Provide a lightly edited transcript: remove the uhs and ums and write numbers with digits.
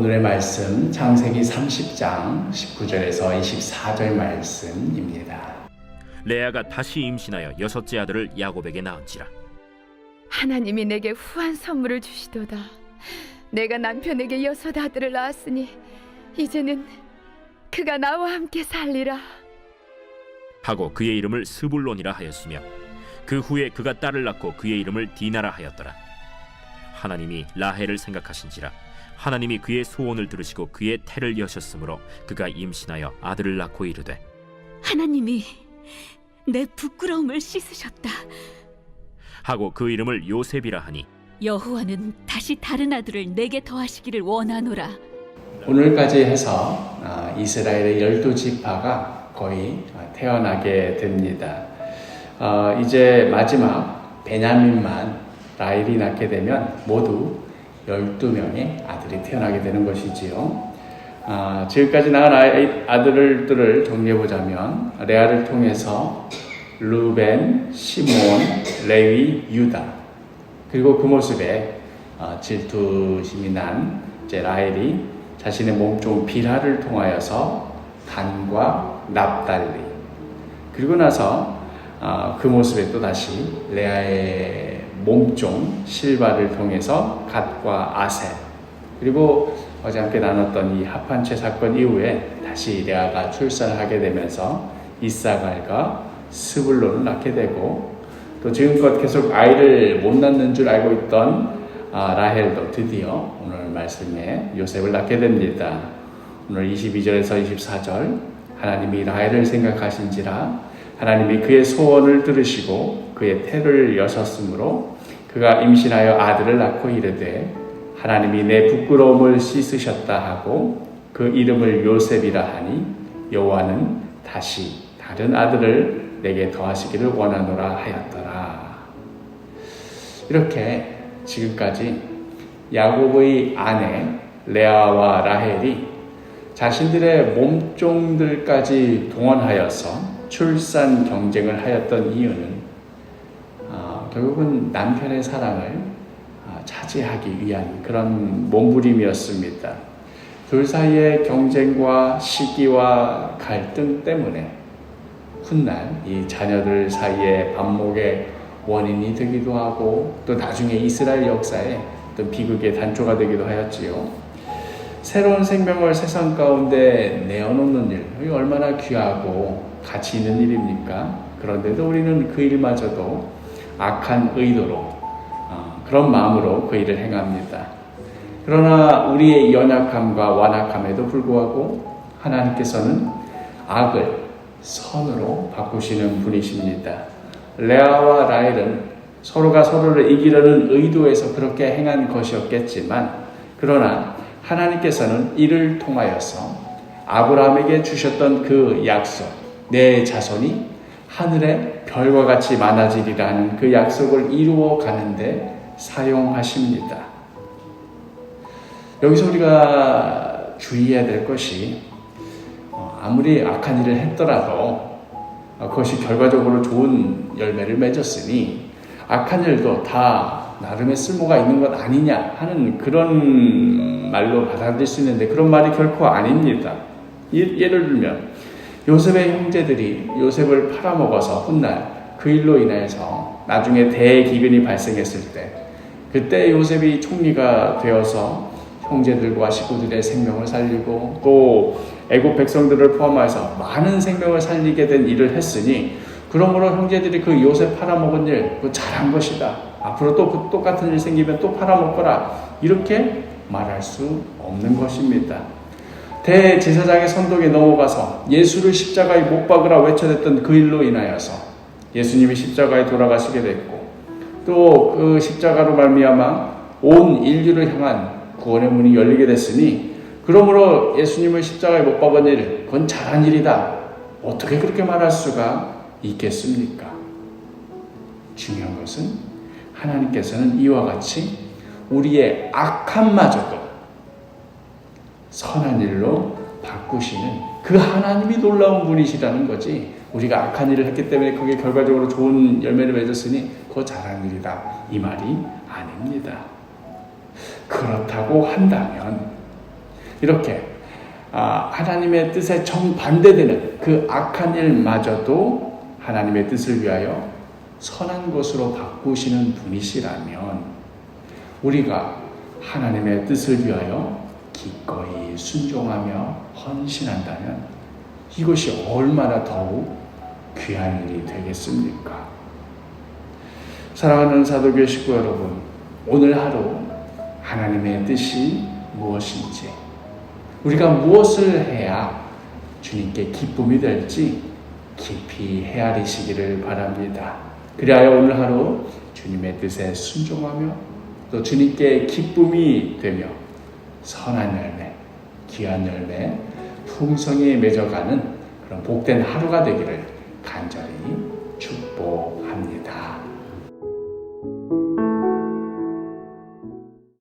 오늘의 말씀 창세기 30장 19절에서 24절 말씀입니다. 레아가 다시 임신하여 여섯째 아들을 야곱에게 낳은지라. 하나님이 내게 후한 선물을 주시도다. 내가 남편에게 여섯 아들을 낳았으니 이제는 그가 나와 함께 살리라 하고 그의 이름을 스불론이라 하였으며 그 후에 그가 딸을 낳고 그의 이름을 디나라 하였더라. 하나님이 라헬을 생각하신지라 하나님이 그의 소원을 들으시고 그의 태를 여셨으므로 그가 임신하여 아들을 낳고 이르되 하나님이 내 부끄러움을 씻으셨다. 하고 그 이름을 요셉이라 하니 여호와는 다시 다른 아들을 내게 더하시기를 원하노라. 오늘까지 해서 이스라엘의 12지파가 거의 태어나게 됩니다. 이제 마지막 베냐민만 라헬이 낳게 되면 모두 12명의 아들이 태어나게 되는 것이지요. 지금까지 낳은 아들들을 정리해보자면 레아를 통해서 루벤, 시몬, 레위, 유다, 그리고 그 모습에 질투심이 난 이제 라헬이 자신의 몸종 빌하를 통하여서 단과 납달리, 그리고 나서 그 모습에 또 다시 레아의 몸종 실바를 통해서 갓과 아셀, 그리고 어제 함께 나눴던 이 합한채 사건 이후에 다시 레아가 출산을 하게 되면서 이사갈과 스불론을 낳게 되고, 또 지금껏 계속 아이를 못 낳는 줄 알고 있던 라헬도 드디어 오늘 말씀에 요셉을 낳게 됩니다. 오늘 22절에서 24절 하나님이 라헬을 생각하신지라 하나님이 그의 소원을 들으시고 그의 태를 여셨으므로 그가 임신하여 아들을 낳고 이르되 하나님이 내 부끄러움을 씻으셨다 하고 그 이름을 요셉이라 하니 여호와는 다시 다른 아들을 내게 더하시기를 원하노라 하였더라. 이렇게 지금까지 야곱의 아내 레아와 라헬이 자신들의 몸종들까지 동원하여서 출산 경쟁을 하였던 이유는 결국은 남편의 사랑을 차지하기 위한 그런 몸부림이었습니다. 둘 사이의 경쟁과 시기와 갈등 때문에 훗날 이 자녀들 사이의 반목의 원인이 되기도 하고 또 나중에 이스라엘 역사에 어떤 비극의 단초가 되기도 하였지요. 새로운 생명을 세상 가운데 내어놓는 일, 이게 얼마나 귀하고 가치 있는 일입니까? 그런데도 우리는 그 일마저도 악한 의도로 그런 마음으로 그 일을 행합니다. 그러나 우리의 연약함과 완악함에도 불구하고 하나님께서는 악을 선으로 바꾸시는 분이십니다. 레아와 라헬은 서로가 서로를 이기려는 의도에서 그렇게 행한 것이었겠지만, 그러나 하나님께서는 이를 통하여서 아브라함에게 주셨던 그 약속, 내 자손이 하늘의 별과 같이 많아지리라는 그 약속을 이루어 가는데 사용하십니다. 여기서 우리가 주의해야 될 것이 아무리 악한 일을 했더라도 그것이 결과적으로 좋은 열매를 맺었으니 악한 일도 다 나름의 쓸모가 있는 것 아니냐 하는 그런 말로 받아들일 수 있는데 그런 말이 결코 아닙니다. 예를 들면 요셉의 형제들이 요셉을 팔아먹어서 훗날 그 일로 인해서 나중에 대기근이 발생했을 때 그때 요셉이 총리가 되어서 형제들과 식구들의 생명을 살리고 또 애국 백성들을 포함해서 많은 생명을 살리게 된 일을 했으니 그러므로 형제들이 그 요셉 팔아먹은 일 그거 잘한 것이다. 앞으로 또 그 똑같은 일 생기면 또 팔아먹거라. 이렇게 말할 수 없는 것입니다. 대제사장의 선동에 넘어가서 예수를 십자가에 못 박으라 외쳐댔던 그 일로 인하여서 예수님이 십자가에 돌아가시게 됐고 또 그 십자가로 말미암아 온 인류를 향한 구원의 문이 열리게 됐으니 그러므로 예수님을 십자가에 못 박은 일 그건 잘한 일이다. 어떻게 그렇게 말할 수가 있겠습니까? 중요한 것은 하나님께서는 이와 같이 우리의 악함마저도 선한 일로 바꾸시는 그 하나님이 놀라운 분이시라는 거지, 우리가 악한 일을 했기 때문에 그게 결과적으로 좋은 열매를 맺었으니 그거 잘한 일이다 이 말이 아닙니다. 그렇다고 한다면 이렇게 하나님의 뜻에 정반대되는 그 악한 일마저도 하나님의 뜻을 위하여 선한 것으로 바꾸시는 분이시라면 우리가 하나님의 뜻을 위하여 기꺼이 순종하며 헌신한다면 이것이 얼마나 더욱 귀한 일이 되겠습니까? 사랑하는 사도교회 식구 여러분, 오늘 하루 하나님의 뜻이 무엇인지, 우리가 무엇을 해야 주님께 기쁨이 될지 깊이 헤아리시기를 바랍니다. 그리하여 오늘 하루 주님의 뜻에 순종하며 또 주님께 기쁨이 되며 선한 열매, 귀한 열매, 풍성히 맺어가는 그런 복된 하루가 되기를 간절히